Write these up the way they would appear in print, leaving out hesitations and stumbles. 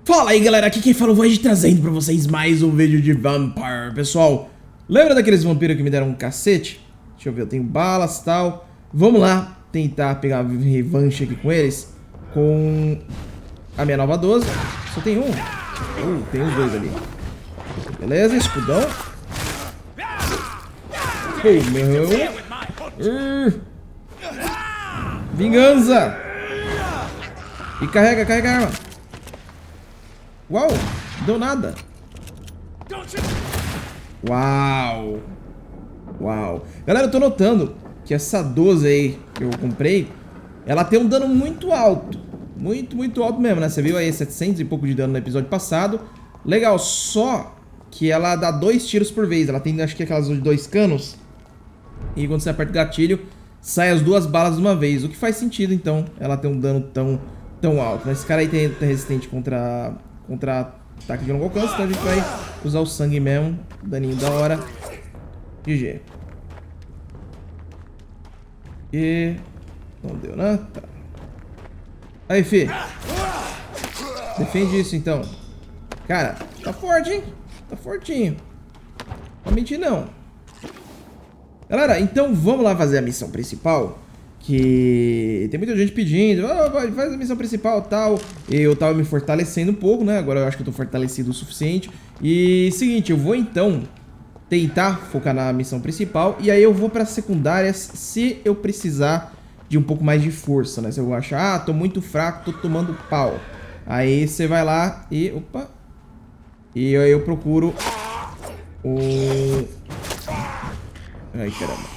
Fala aí galera, aqui quem fala é o Reid trazendo pra vocês mais um vídeo de Vampyr. Pessoal, lembra daqueles vampiros que me deram um cacete? Deixa eu ver, eu tenho balas e tal. Vamos lá tentar pegar uma revanche aqui com eles. Com a minha nova 12. Só tem um. Tem os dois ali. Beleza, escudão. Vingança. E carrega a arma. Uau, deu nada. Uau. Galera, eu tô notando que essa 12 aí que eu comprei, ela tem um dano muito alto. Muito alto mesmo, né? Você viu aí 700 e pouco de dano no episódio passado. Legal, só que ela dá 2 tiros por vez. Ela tem, acho que aquelas de 2 canos. E quando você aperta o gatilho, sai as 2 balas de uma vez. O que faz sentido, então, ela ter um dano tão alto. Esse cara aí tem resistente contra ataque de longo alcance, então a gente vai usar o sangue mesmo. Daninho da hora. GG. E... não deu, né? Tá. Aí, fi. Defende isso, então. Cara, tá forte, hein? Tá fortinho. Não mentir, não. Galera, então vamos lá fazer a missão principal. Que tem muita gente pedindo, faz a missão principal e tal. Eu tava me fortalecendo um pouco, né? Agora eu acho que eu tô fortalecido o suficiente. E seguinte, eu vou então tentar focar na missão principal. E aí eu vou para secundárias se eu precisar de um pouco mais de força, né? Se eu achar, tô muito fraco, tô tomando pau. Aí você vai lá e... opa! E aí eu procuro ai, caramba.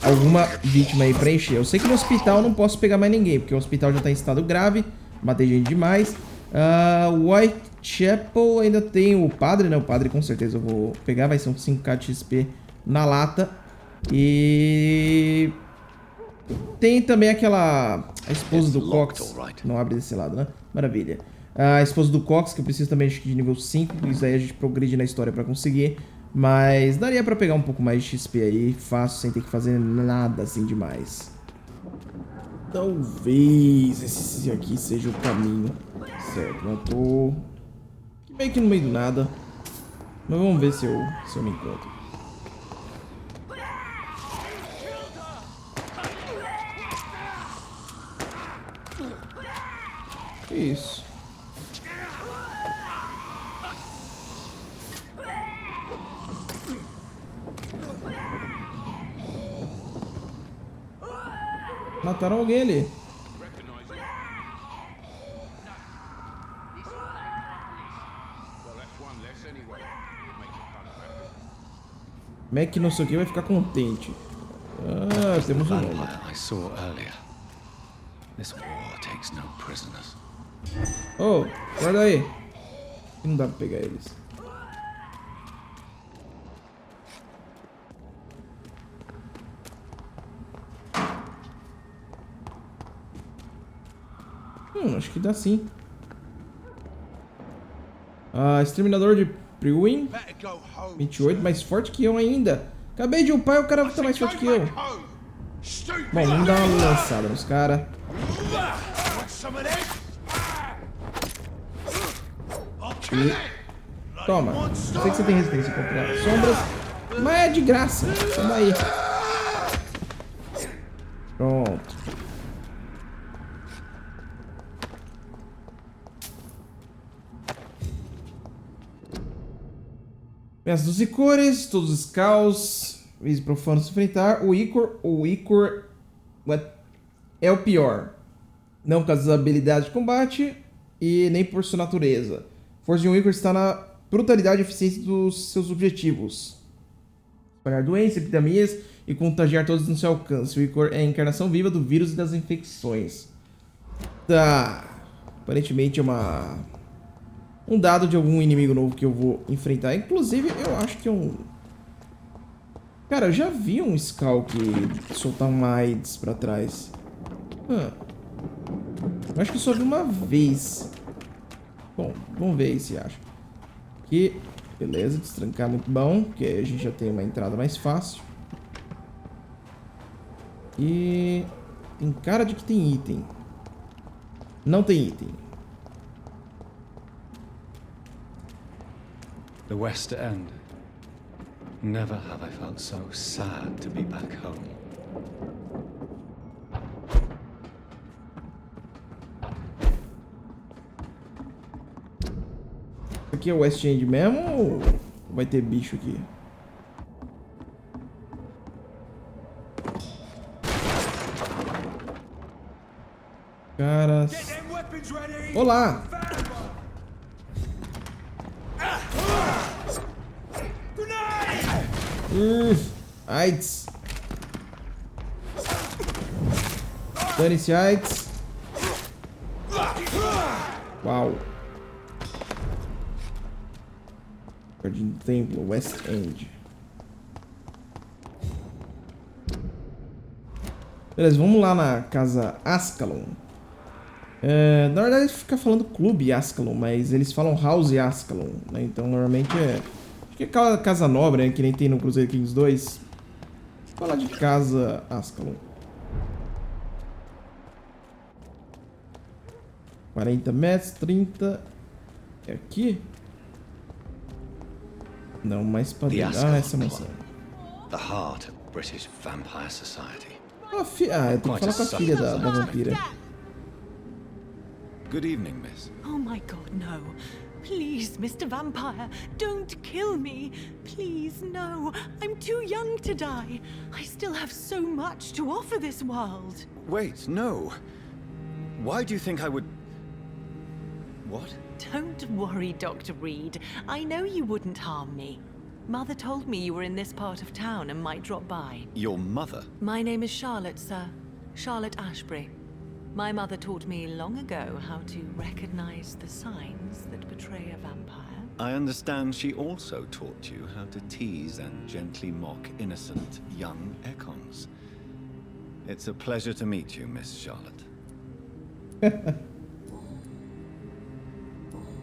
Alguma vítima aí pra encher. Eu sei que no hospital eu não posso pegar mais ninguém, porque o hospital já tá em estado grave. Matei gente demais. Whitechapel ainda tem o padre, né? O padre com certeza eu vou pegar. Vai ser um 5k de XP na lata. E... tem também aquela... a esposa do Cox. Não abre desse lado, né? Maravilha. A esposa do Cox, que eu preciso também de nível 5. Isso aí a gente progride na história pra conseguir. Mas daria pra pegar um pouco mais de XP aí, fácil, sem ter que fazer nada assim demais. Talvez esse aqui seja o caminho certo. Eu tô meio que no meio do nada. Mas vamos ver se eu me encontro. Que isso? Mataram alguém ali. Mac não sei o que vai ficar contente. Ah, temos um nome. Oh, guarda aí. Não dá pra pegar eles. Acho que dá sim. Exterminador de Prewin 28, mais forte que eu ainda. Acabei de upar e o cara tá mais forte que eu. Bom, vamos dar uma lançada nos caras. E... toma. Eu sei que você tem resistência contra sombras, mas é de graça. Toma aí. Pronto. Peças dos icores, todos os skals, vezes profanos se enfrentar. O icor é o pior. Não por causa da habilidade de combate e nem por sua natureza. A força de um icor está na brutalidade e eficiência dos seus objetivos. Espalhar doenças, epidemias e contagiar todos no seu alcance. O icor é a encarnação viva do vírus e das infecções. Tá. Aparentemente é um dado de algum inimigo novo que eu vou enfrentar. Inclusive, eu acho que cara, eu já vi um skal que soltar um AIDS pra trás. Eu acho que só vi uma vez. Bom, vamos ver aí se acha. Aqui, beleza, destrancar muito bom, porque a gente já tem uma entrada mais fácil. E... tem cara de que tem item. Não tem item. The West End. Never have I felt so sad to be back home. Aqui é o West End mesmo ou vai ter bicho aqui? Caras. Olá! AIDS. Dane-se AIDS. Uau. Jardim do Templo, West End. Beleza, vamos lá na casa Ascalon. Na verdade fica falando Clube Ascalon, mas eles falam House Ascalon, né? Então normalmente acho que é aquela casa nobre, né? Que nem tem no Crusader Kings 2. Vou falar de casa Ascalon. 40 metros, 30. É aqui? Não, mais pra dentro. Ah, essa mansão. The heart of British Vampire Society. Eu tenho que falar com a filha da vampira. Good evening, miss. Oh my god, no. Please, Mr. Vampire, don't kill me. Please, no. I'm too young to die. I still have so much to offer this world. Wait, no. Why do you think I would... What? Don't worry, Dr. Reid. I know you wouldn't harm me. Mother told me you were in this part of town and might drop by. Your mother? My name is Charlotte, sir. Charlotte Ashbury. My mother taught me long ago how to recognize the signs that betray a vampire. I understand she also taught you how to tease and gently mock innocent young Ekons. It's a pleasure to meet you, Miss Charlotte.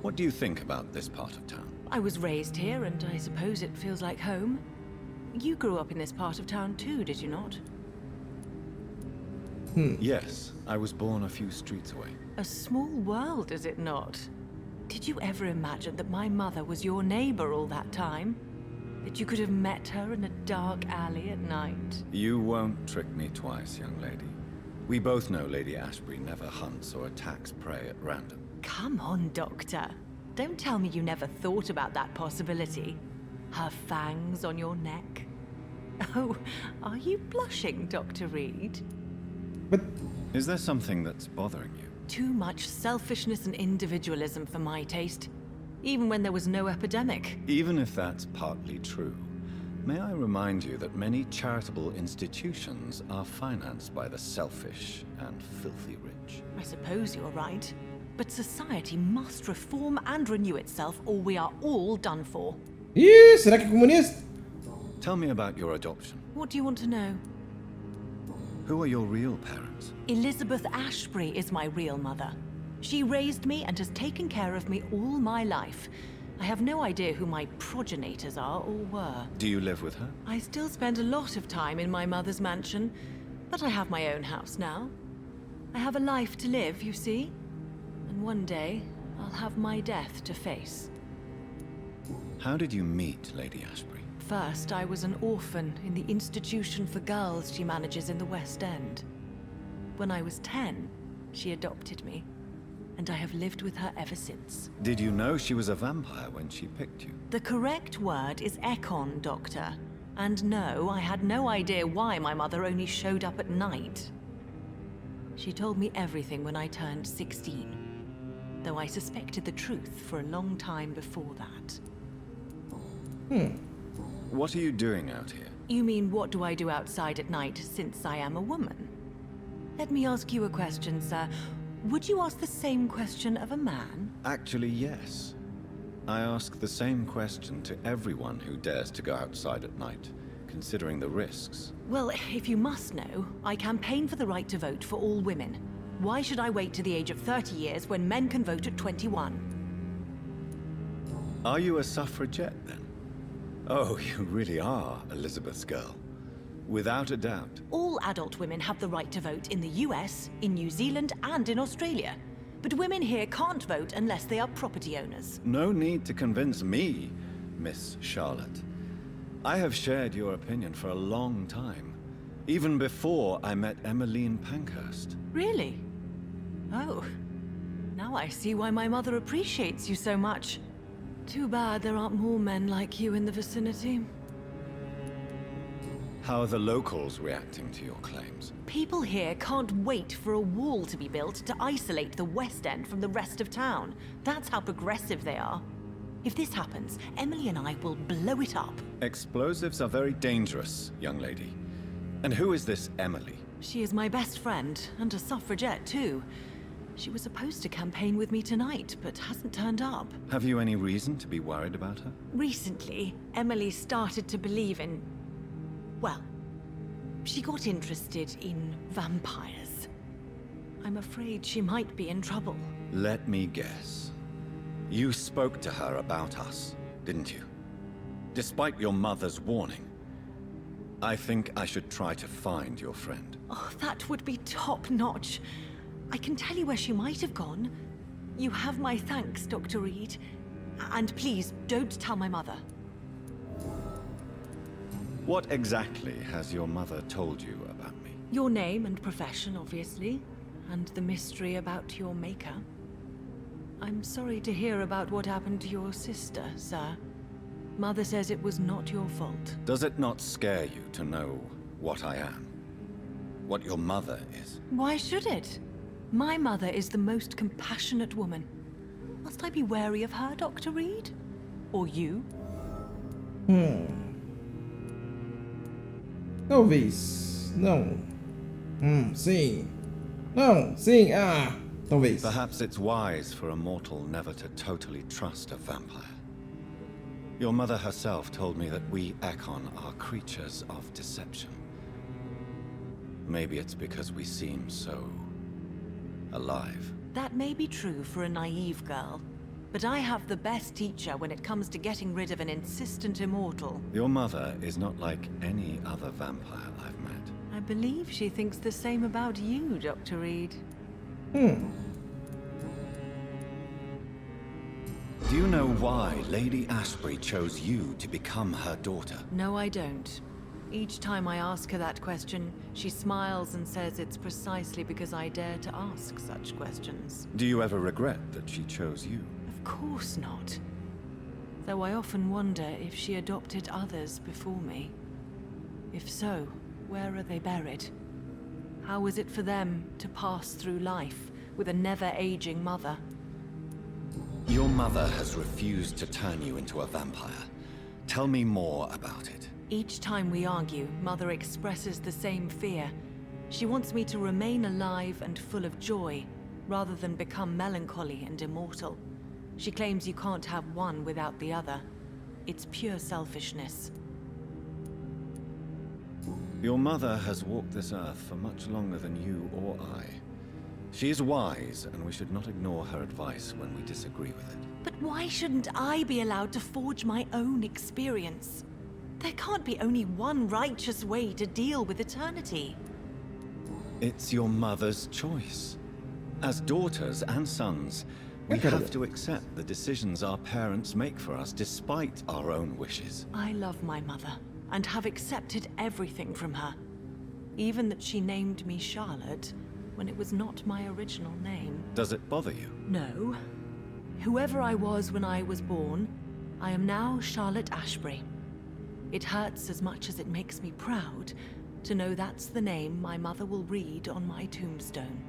What do you think about this part of town? I was raised here, and I suppose it feels like home. You grew up in this part of town too, did you not? Yes, I was born a few streets away. A small world, is it not? Did you ever imagine that my mother was your neighbor all that time? That you could have met her in a dark alley at night? You won't trick me twice, young lady. We both know Lady Ashbury never hunts or attacks prey at random. Come on, Doctor. Don't tell me you never thought about that possibility. Her fangs on your neck. Oh, are you blushing, Dr. Reid? But Is there something that's bothering you? Too much selfishness and individualism for my taste. Even when there was no epidemic. Even if that's partly true, may I remind you that many charitable institutions are financed by the selfish and filthy rich. I suppose you're right. But society must reform and renew itself, or we are all done for. Ih, será que é comunista? Tell me about your adoption. What do you want to know? Who are your real parents? Elizabeth Ashbury is my real mother. She raised me and has taken care of me all my life. I have no idea who my progenitors are or were. Do you live with her? I still spend a lot of time in my mother's mansion, but I have my own house now. I have a life to live, you see? And one day, I'll have my death to face. How did you meet Lady Ashbury? First, I was an orphan in the institution for girls she manages in the West End. When I was 10, she adopted me, and I have lived with her ever since. Did you know she was a vampire when she picked you? The correct word is Ekon, Doctor. And no, I had no idea why my mother only showed up at night. She told me everything when I turned 16, though I suspected the truth for a long time before that. What are you doing out here? You mean, what do I do outside at night since I am a woman? Let me ask you a question, sir. Would you ask the same question of a man? Actually, yes. I ask the same question to everyone who dares to go outside at night, considering the risks. Well, if you must know, I campaign for the right to vote for all women. Why should I wait to the age of 30 years when men can vote at 21? Are you a suffragette, then? Oh, you really are Elizabeth's girl. Without a doubt. All adult women have the right to vote in the US, in New Zealand, and in Australia. But women here can't vote unless they are property owners. No need to convince me, Miss Charlotte. I have shared your opinion for a long time, even before I met Emmeline Pankhurst. Really? Oh. Now I see why my mother appreciates you so much. Too bad there aren't more men like you in the vicinity. How are the locals reacting to your claims? People here can't wait for a wall to be built to isolate the West End from the rest of town. That's how progressive they are. If this happens, Emily and I will blow it up. Explosives are very dangerous, young lady. And who is this Emily? She is my best friend, and a suffragette too. She was supposed to campaign with me tonight, but hasn't turned up. Have you any reason to be worried about her? Recently, Emily started to believe in... well, she got interested in vampires. I'm afraid she might be in trouble. Let me guess. You spoke to her about us, didn't you? Despite your mother's warning. I think I should try to find your friend. Oh, that would be top-notch. I can tell you where she might have gone. You have my thanks, Dr. Reid. And please, don't tell my mother. What exactly has your mother told you about me? Your name and profession, obviously. And the mystery about your maker. I'm sorry to hear about what happened to your sister, sir. Mother says it was not your fault. Does it not scare you to know what I am? What your mother is? Why should it? My mother is the most compassionate woman. Must I be wary of her, Dr. Reid? Or you? Talvez. Não. Sim. Não. Sim. Ah. Talvez. Perhaps it's wise for a mortal never to totally trust a vampire. Your mother herself told me that we Ekon are creatures of deception. Maybe it's because we seem so... alive. That may be true for a naive girl, but I have the best teacher when it comes to getting rid of an insistent immortal. Your mother is not like any other vampire I've met. I believe she thinks the same about you, Dr. Reid. Do you know why Lady Ashbury chose you to become her daughter? No, I don't. Each time I ask her that question, she smiles and says it's precisely because I dare to ask such questions. Do you ever regret that she chose you? Of course not. Though I often wonder if she adopted others before me. If so, where are they buried? How is it for them to pass through life with a never-aging mother? Your mother has refused to turn you into a vampire. Tell me more about it. Each time we argue, Mother expresses the same fear. She wants me to remain alive and full of joy, rather than become melancholy and immortal. She claims you can't have one without the other. It's pure selfishness. Your mother has walked this earth for much longer than you or I. She is wise, and we should not ignore her advice when we disagree with it. But why shouldn't I be allowed to forge my own experience? There can't be only one righteous way to deal with eternity. It's your mother's choice. As daughters and sons, we have to accept the decisions our parents make for us despite our own wishes. I love my mother, and have accepted everything from her. Even that she named me Charlotte, when it was not my original name. Does it bother you? No. Whoever I was when I was born, I am now Charlotte Ashbury. It hurts as much as it makes me proud to know that's the name my mother will read on my tombstone.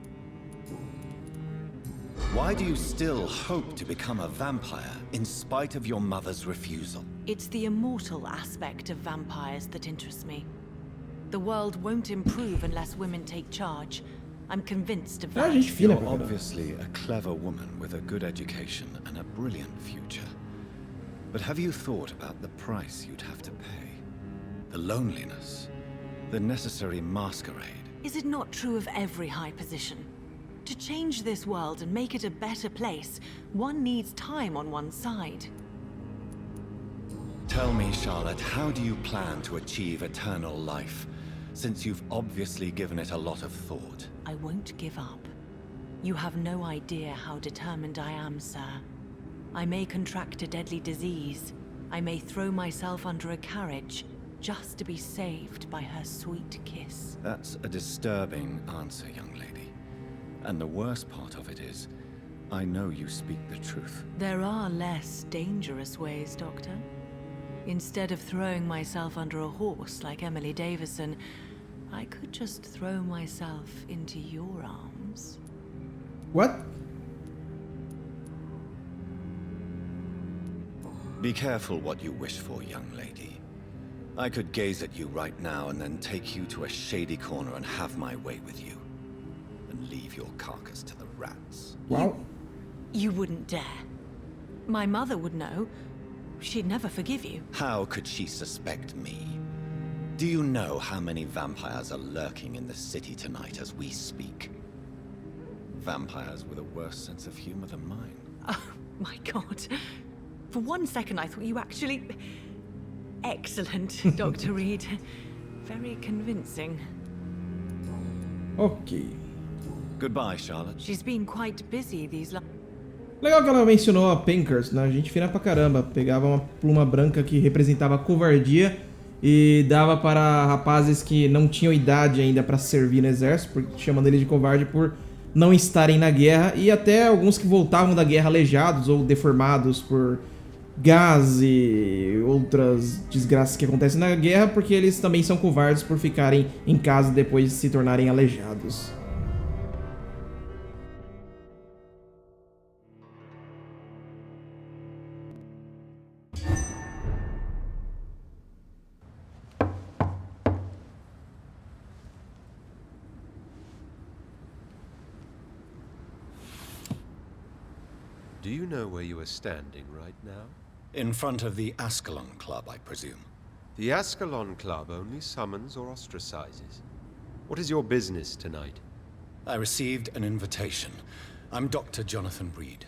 Why do you still hope to become a vampire in spite of your mother's refusal? It's the immortal aspect of vampires that interests me. The world won't improve unless women take charge. I'm convinced of that. You're obviously a clever woman with a good education and a brilliant future. But have you thought about the price you'd have to pay? The loneliness, the necessary masquerade. Is it not true of every high position? To change this world and make it a better place, one needs time on one's side. Tell me, Charlotte, how do you plan to achieve eternal life, since you've obviously given it a lot of thought? I won't give up. You have no idea how determined I am, sir. I may contract a deadly disease. I may throw myself under a carriage just to be saved by her sweet kiss. That's a disturbing answer, young lady. And the worst part of it is, I know you speak the truth. There are less dangerous ways, Doctor. Instead of throwing myself under a horse like Emily Davison, I could just throw myself into your arms. What? Be careful what you wish for, young lady. I could gaze at you right now and then take you to a shady corner and have my way with you. And leave your carcass to the rats. Wow. You wouldn't dare. My mother would know. She'd never forgive you. How could she suspect me? Do you know how many vampires are lurking in the city tonight as we speak? Vampires with a worse sense of humor than mine. Oh, my God. For one second, I thought you actually... Excellent, Dr. Reid. Very convincing. Ok. Goodbye, Charlotte. She's been quite busy these last... Legal que ela mencionou a Pankers, né? A gente fina pra caramba. Pegava uma pluma branca que representava a covardia e dava para rapazes que não tinham idade ainda pra servir no exército, chamando eles de covarde por não estarem na guerra, e até alguns que voltavam da guerra aleijados ou deformados por gás e outras desgraças que acontecem na guerra, porque eles também são covardes por ficarem em casa depois de se tornarem aleijados. Do you know where you are standing right now? In front of the Ascalon Club, I presume. The Ascalon Club only summons or ostracizes. What is your business tonight? I received an invitation. I'm Dr. Jonathan Reid.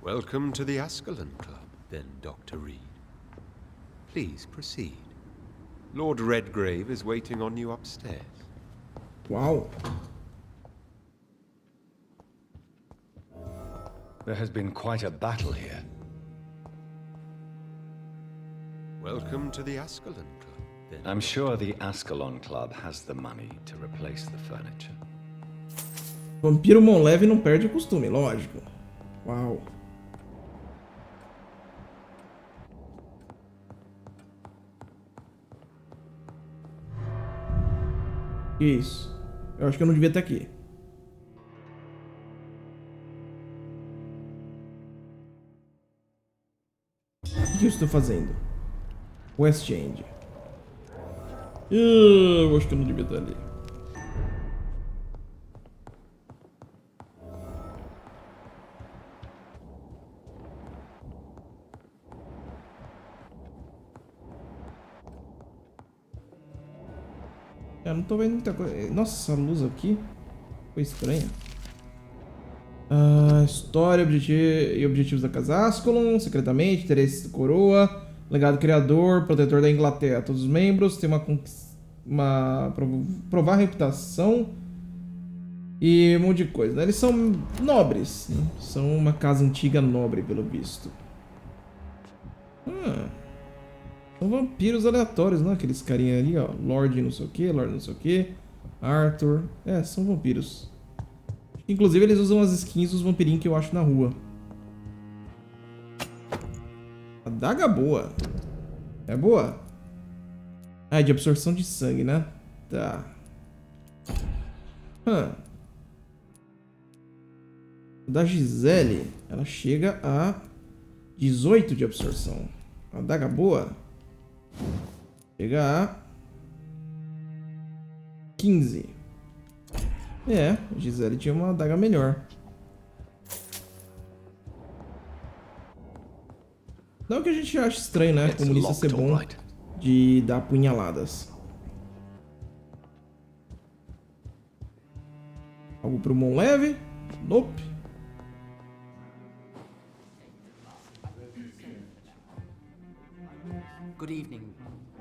Welcome to the Ascalon Club, then, Dr. Reid. Please proceed. Lord Redgrave is waiting on you upstairs. Uau! There has been quite a battle here. Welcome to the Ascalon Club, then. I'm sure the Ascalon Club has the money to replace the furniture. Vampiro mão leve não perde o costume, lógico. Uau. Que isso? Eu acho que eu não devia estar aqui. O que eu estou fazendo? West End. Eu acho que eu não devia estar ali. Eu não tô vendo muita coisa. Nossa, essa luz aqui foi estranha. História e objetivos da Casa Ascalon, secretamente, interesses da coroa, legado criador, protetor da Inglaterra. Todos os membros têm provar a reputação e um monte de coisa, né? Eles são nobres, né? São uma casa antiga nobre, pelo visto. São vampiros aleatórios, né? Aqueles carinha ali, ó. Lord não sei o que, Lord não sei o que. Arthur. São vampiros. Inclusive eles usam as skins dos vampirinhos que eu acho na rua. Adaga boa. É boa? É de absorção de sangue, né? Tá. Da Gisele, ela chega a 18 de absorção. Adaga boa. Chega a 15. A Gisele tinha uma adaga melhor. Não que a gente ache estranho, né? Comunista ser bom de dar punhaladas. Algo pro mão leve? Nope. Good evening.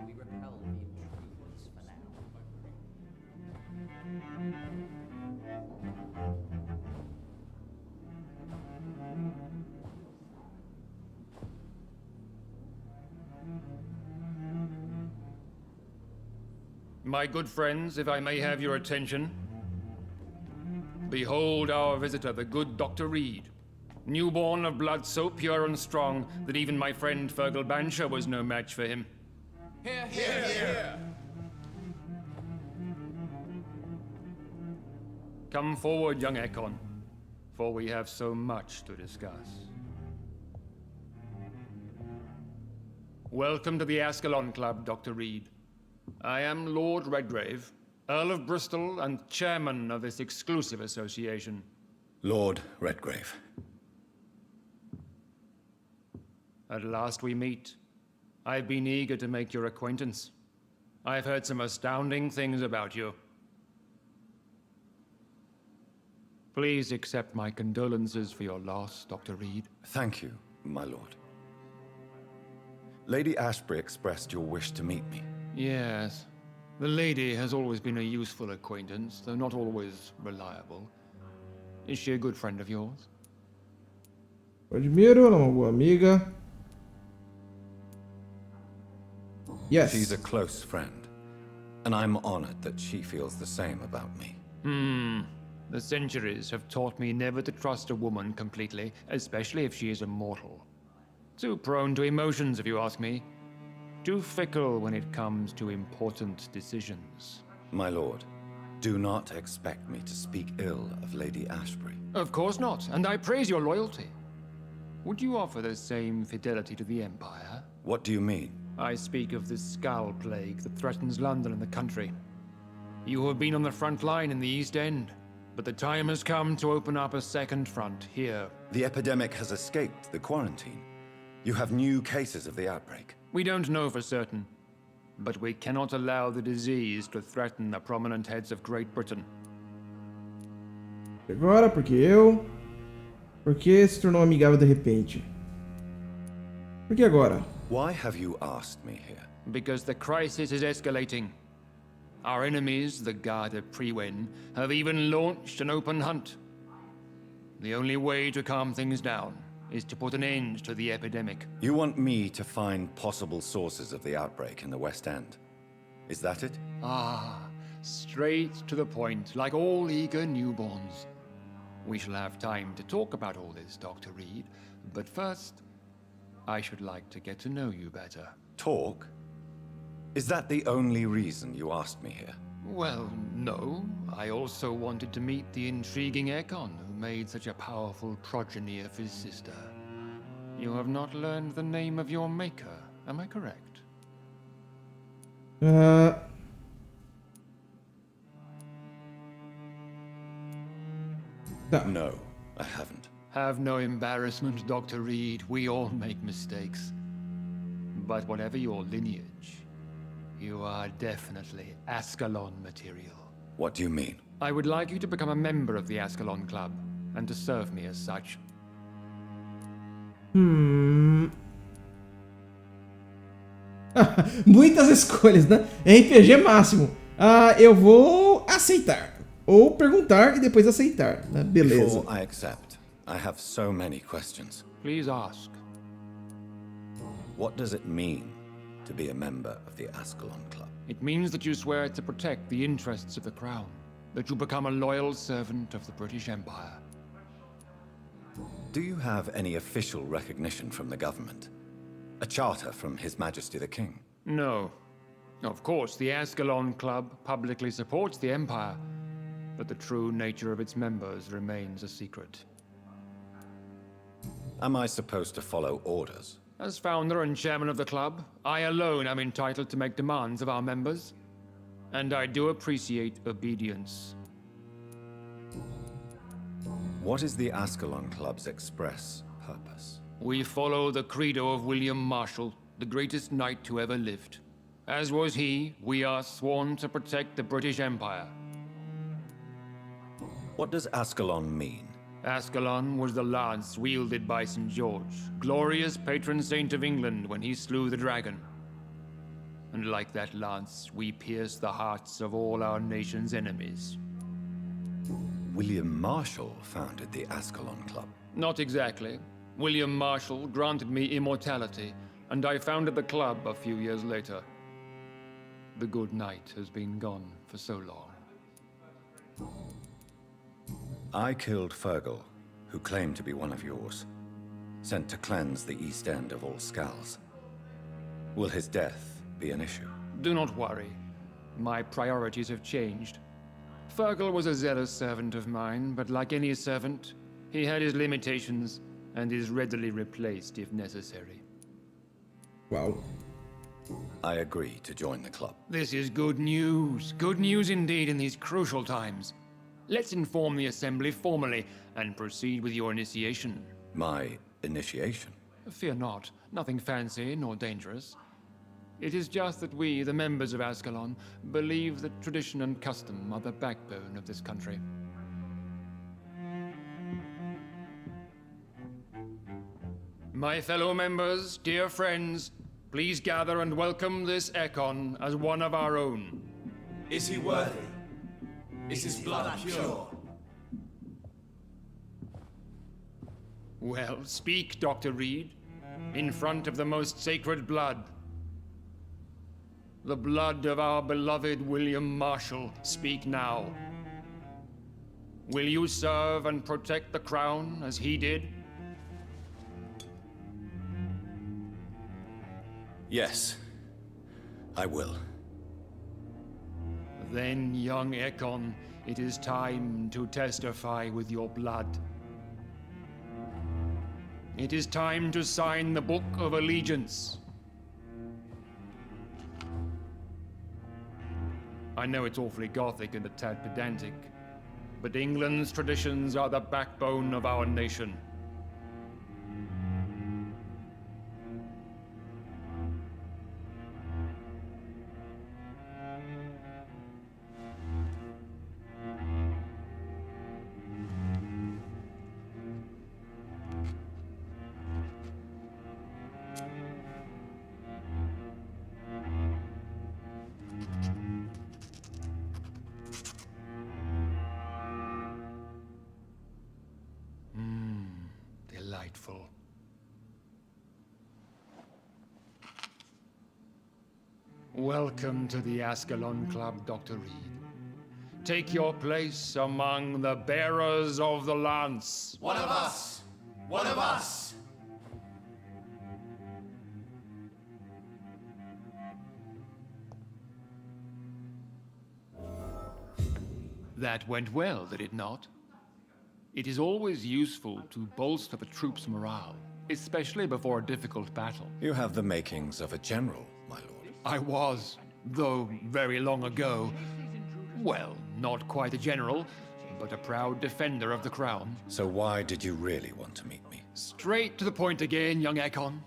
We repel the intruders for now. My good friends, if I may have your attention. Behold our visitor, the good Dr. Reid. Newborn of blood so pure and strong that even my friend Fergal Bansher was no match for him. Here, here, here. Come forward, young Ekon, for we have so much to discuss. Welcome to the Ascalon Club, Dr. Reid. I am Lord Redgrave, Earl of Bristol and chairman of this exclusive association. Lord Redgrave. At last we meet. I've been eager to make your acquaintance. I've heard some astounding things about you. Please accept my condolences for your loss, Dr. Reid. Thank you, my lord. Lady Ashbury expressed your wish to meet me. Yes. The lady has always been a useful acquaintance, though not always reliable. Is she a good friend of yours? Eu admiro, ela é uma boa amiga. Yes. She's a close friend, and I'm honored that she feels the same about me. The centuries have taught me never to trust a woman completely, especially if she is immortal. Too prone to emotions, if you ask me. Too fickle when it comes to important decisions. My lord, do not expect me to speak ill of Lady Ashbury. Of course not, and I praise your loyalty. Would you offer the same fidelity to the Empire? What do you mean? I speak of the skull plague that threatens London and the country. You have been on the front line in the East End, but the time has come to open up a second front here. The epidemic has escaped the quarantine. You have new cases of the outbreak. We don't know for certain, but we cannot allow the disease to threaten the prominent heads of Great Britain. Agora, por que se tornou amigável de repente? Por que agora? Why have you asked me here? Because the crisis is escalating. Our enemies, the Guard of Priwen, have even launched an open hunt. The only way to calm things down is to put an end to the epidemic. You want me to find possible sources of the outbreak in the West End? Is that it? Ah, straight to the point, like all eager newborns. We shall have time to talk about all this, Dr. Reid, but first, I should like to get to know you better. Talk? Is that the only reason you asked me here? Well, no. I also wanted to meet the intriguing Ekon, who made such a powerful progeny of his sister. You have not learned the name of your maker, am I correct? No, I haven't. Have no embarrassment, Dr. Reid. We all make mistakes. But whatever your lineage, you are definitely Ascalon material. What do you mean? I would like you to become a member of the Ascalon Club, and to serve me as such. Muitas escolhas, né? RPG máximo. Eu vou aceitar. Ou perguntar e depois aceitar, né? Beleza. Before I accept, I have so many questions. Please ask. What does it mean to be a member of the Ascalon Club? It means that you swear to protect the interests of the Crown, that you become a loyal servant of the British Empire. Do you have any official recognition from the government? A charter from His Majesty the King? No. Of course, the Ascalon Club publicly supports the Empire, but the true nature of its members remains a secret. Am I supposed to follow orders? As founder and chairman of the club, I alone am entitled to make demands of our members, and I do appreciate obedience. What is the Ascalon Club's express purpose? We follow the credo of William Marshall, the greatest knight who ever lived. As was he, we are sworn to protect the British Empire. What does Ascalon mean? Ascalon was the lance wielded by St. George, glorious patron saint of England when he slew the dragon. And like that lance, we pierce the hearts of all our nation's enemies. William Marshall founded the Ascalon Club. Not exactly. William Marshall granted me immortality, and I founded the club a few years later. The good knight has been gone for so long. I killed Fergal, who claimed to be one of yours, sent to cleanse the East End of all skals. Will his death be an issue? Do not worry. My priorities have changed. Fergal was a zealous servant of mine, but like any servant, he had his limitations and is readily replaced if necessary. Wow. I agree to join the club. This is good news. Good news indeed in these crucial times. Let's inform the Assembly formally and proceed with your initiation. My initiation? Fear not. Nothing fancy nor dangerous. It is just that we, the members of Ascalon, believe that tradition and custom are the backbone of this country. My fellow members, dear friends, please gather and welcome this Ekon as one of our own. Is he worthy? Is his blood pure? Well, speak, Dr. Reid, in front of the most sacred blood. The blood of our beloved William Marshall, speak now. Will you serve and protect the crown as he did? Yes, I will. Then, young Ekon, it is time to testify with your blood. It is time to sign the Book of Allegiance. I know it's awfully gothic and a tad pedantic, but England's traditions are the backbone of our nation. Delightful. Welcome to the Ascalon Club, Dr. Reid. Take your place among the bearers of the lance. One of us! One of us! That went well, did it not? It is always useful to bolster the troops' morale, especially before a difficult battle. You have the makings of a general, my lord. I was, though very long ago. Well, not quite a general, but a proud defender of the crown. So why did you really want to meet me? Straight to the point again, young Ekon.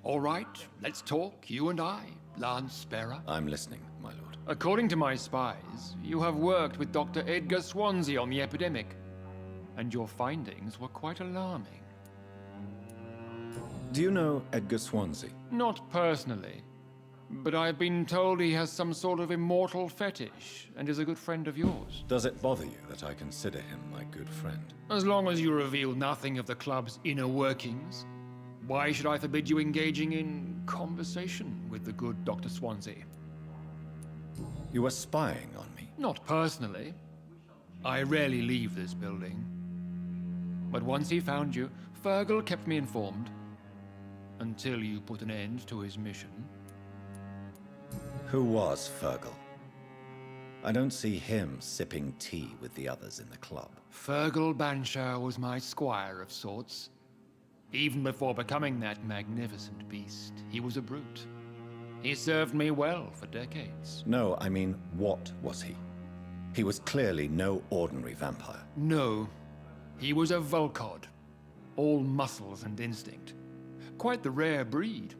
All right, let's talk, you and I, Lance Sparrow. I'm listening, my lord. According to my spies, you have worked with Dr. Edgar Swansea on the epidemic, and your findings were quite alarming. Do you know Edgar Swansea? Not personally, but I've been told he has some sort of immortal fetish and is a good friend of yours. Does it bother you that I consider him my good friend? As long as you reveal nothing of the club's inner workings, why should I forbid you engaging in conversation with the good Dr. Swansea? You were spying on me? Not personally. I rarely leave this building. But once he found you, Fergal kept me informed. Until you put an end to his mission. Who was Fergal? I don't see him sipping tea with the others in the club. Fergal Banshire was my squire of sorts. Even before becoming that magnificent beast, he was a brute. He served me well for decades. No, I mean, what was he? He was clearly no ordinary vampire. No, he was a Volcod. All muscles and instinct. Quite the rare breed.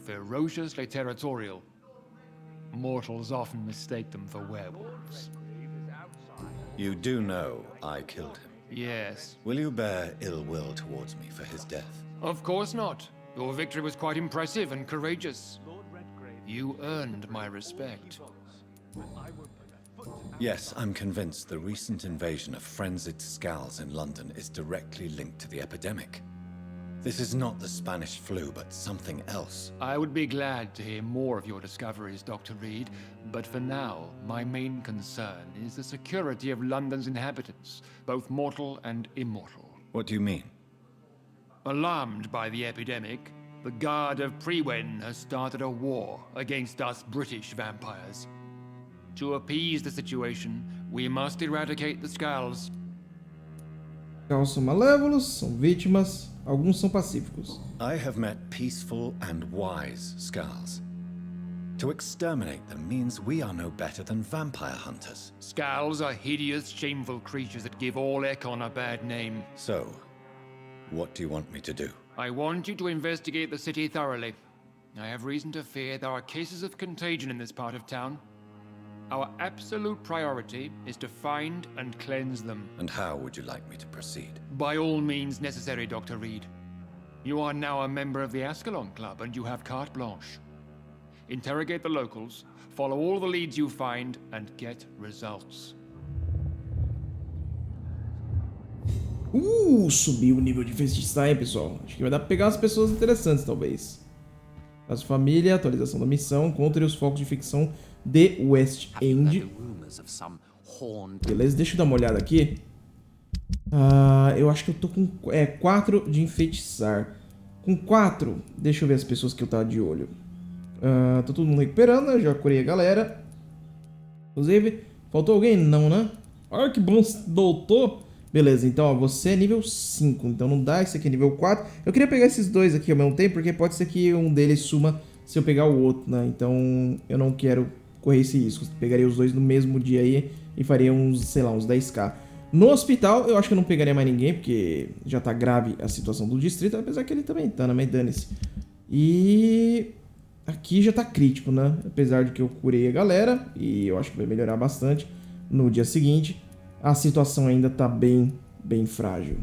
Ferociously territorial. Mortals often mistake them for werewolves. You do know I killed him. Yes. Will you bear ill will towards me for his death? Of course not. Your victory was quite impressive and courageous. You earned my respect. Yes, I'm convinced the recent invasion of frenzied skals in London is directly linked to the epidemic. This is not the Spanish flu, but something else. I would be glad to hear more of your discoveries, Dr. Reid, but for now, my main concern is the security of London's inhabitants, both mortal and immortal. What do you mean? Alarmed by the epidemic, the Guard of Prewen has started a war against us British vampires. To appease the situation, we must eradicate the skals. Skals são malévolos, são vítimas, alguns são pacíficos. I have met peaceful and wise skals. To exterminate them means we are no better than vampire hunters. Skals are hideous, shameful creatures that give all Ekon a bad name. So, what do you want me to do? I want you to investigate the city thoroughly. I have reason to fear there are cases of contagion in this part of town. Our absolute priority is to find and cleanse them. And how would you like me to proceed? By all means necessary, Dr. Reid. You are now a member of the Ascalon Club and you have carte blanche. Interrogate the locals, follow all the leads you find, and get results. Subiu o nível de feitiçar, hein, pessoal? Acho que vai dar pra pegar umas pessoas interessantes, talvez. Caso família, atualização da missão, encontre os focos de ficção de West End. Beleza, deixa eu dar uma olhada aqui. Eu acho que eu tô com 4 de enfeitiçar. Com 4, deixa eu ver as pessoas que eu tava de olho. Tá todo mundo recuperando, né? Já curei a galera. Inclusive, faltou alguém? Não, né? Olha que bom, doutor. Beleza, então ó, você é nível 5, então não dá, esse aqui é nível 4. Eu queria pegar esses dois aqui ao mesmo tempo, porque pode ser que um deles suma se eu pegar o outro, né? Então eu não quero correr esse risco. Pegaria os dois no mesmo dia aí e faria uns, sei lá, uns 10k. No hospital eu acho que eu não pegaria mais ninguém, porque já tá grave a situação do distrito, apesar que ele também tá, né? Mas dane-se. E aqui já tá crítico, né? Apesar de que eu curei a galera, e eu acho que vai melhorar bastante no dia seguinte. A situação ainda tá bem frágil.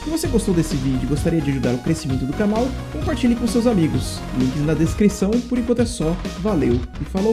Se você gostou desse vídeo e gostaria de ajudar o crescimento do canal, compartilhe com seus amigos. Links na descrição, por enquanto é só. Valeu e falou!